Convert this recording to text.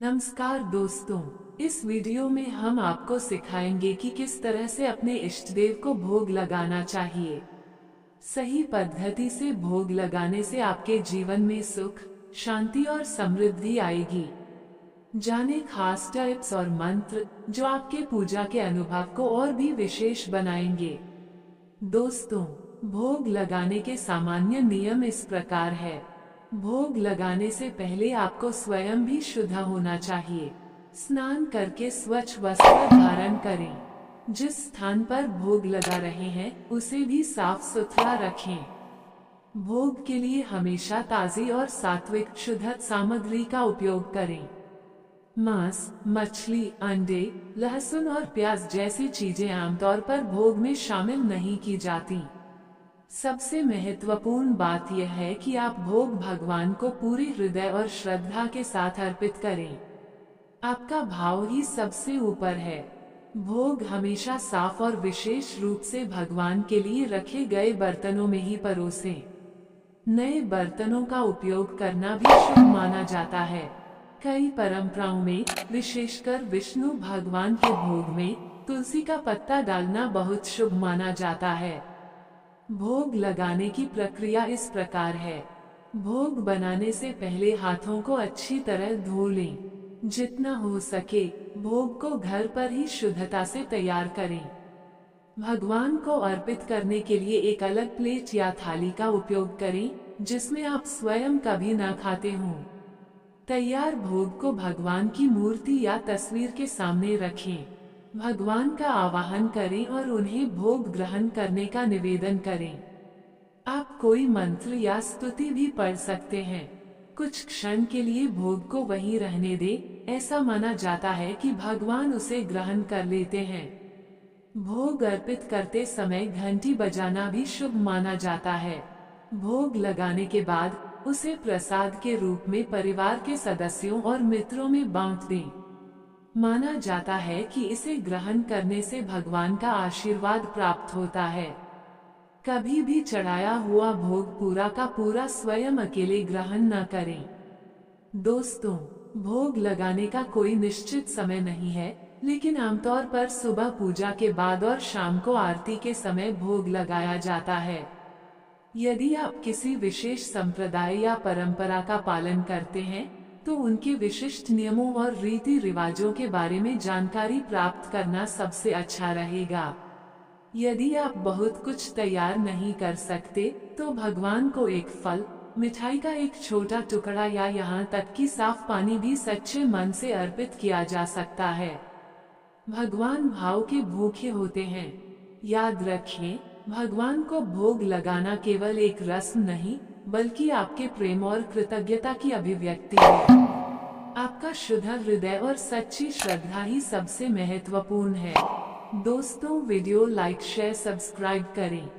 नमस्कार दोस्तों, इस वीडियो में हम आपको सिखाएंगे कि किस तरह से अपने इष्ट देव को भोग लगाना चाहिए। सही पद्धति से भोग लगाने से आपके जीवन में सुख, शांति और समृद्धि आएगी। जाने खास टिप्स और मंत्र जो आपके पूजा के अनुभव को और भी विशेष बनाएंगे। दोस्तों, भोग लगाने के सामान्य नियम इस प्रकार है। भोग लगाने से पहले आपको स्वयं भी शुद्ध होना चाहिए। स्नान करके स्वच्छ वस्त्र धारण करें। जिस स्थान पर भोग लगा रहे हैं उसे भी साफ सुथरा रखें। भोग के लिए हमेशा ताजी और सात्विक शुद्ध सामग्री का उपयोग करें। मांस, मछली, अंडे, लहसुन और प्याज जैसी चीजें आमतौर पर भोग में शामिल नहीं की जाती। सबसे महत्वपूर्ण बात यह है कि आप भोग भगवान को पूरी हृदय और श्रद्धा के साथ अर्पित करें। आपका भाव ही सबसे ऊपर है। भोग हमेशा साफ और विशेष रूप से भगवान के लिए रखे गए बर्तनों में ही परोसें। नए बर्तनों का उपयोग करना भी शुभ माना जाता है। कई परंपराओं में, विशेषकर विष्णु भगवान के भोग में, तुलसी का पत्ता डालना बहुत शुभ माना जाता है। भोग लगाने की प्रक्रिया इस प्रकार है। भोग बनाने से पहले हाथों को अच्छी तरह धो लें। जितना हो सके भोग को घर पर ही शुद्धता से तैयार करें। भगवान को अर्पित करने के लिए एक अलग प्लेट या थाली का उपयोग करें जिसमें आप स्वयं कभी न खाते हों। तैयार भोग को भगवान की मूर्ति या तस्वीर के सामने रखें। भगवान का आवाहन करें और उन्हें भोग ग्रहण करने का निवेदन करें। आप कोई मंत्र या स्तुति भी पढ़ सकते हैं। कुछ क्षण के लिए भोग को वहीं रहने दें। ऐसा माना जाता है कि भगवान उसे ग्रहण कर लेते हैं। भोग अर्पित करते समय घंटी बजाना भी शुभ माना जाता है। भोग लगाने के बाद उसे प्रसाद के रूप में परिवार के सदस्यों और मित्रों में बांट दें। माना जाता है कि इसे ग्रहण करने से भगवान का आशीर्वाद प्राप्त होता है। कभी भी चढ़ाया हुआ भोग पूरा का पूरा स्वयं अकेले ग्रहण न करें। दोस्तों, भोग लगाने का कोई निश्चित समय नहीं है, लेकिन आमतौर पर सुबह पूजा के बाद और शाम को आरती के समय भोग लगाया जाता है। यदि आप किसी विशेष संप्रदाय या परंपरा का पालन करते हैं तो उनके विशिष्ट नियमों और रीति रिवाजों के बारे में जानकारी प्राप्त करना सबसे अच्छा रहेगा। यदि आप बहुत कुछ तैयार नहीं कर सकते तो भगवान को एक फल, मिठाई का एक छोटा टुकड़ा या यहाँ तक कि साफ पानी भी सच्चे मन से अर्पित किया जा सकता है। भगवान भाव के भूखे होते हैं। याद रखें, भगवान को भोग लगाना केवल एक रस्म नहीं बल्कि आपके प्रेम और कृतज्ञता की अभिव्यक्ति है। आपका शुद्ध हृदय और सच्ची श्रद्धा ही सबसे महत्वपूर्ण है। दोस्तों, वीडियो लाइक, शेयर, सब्सक्राइब करें।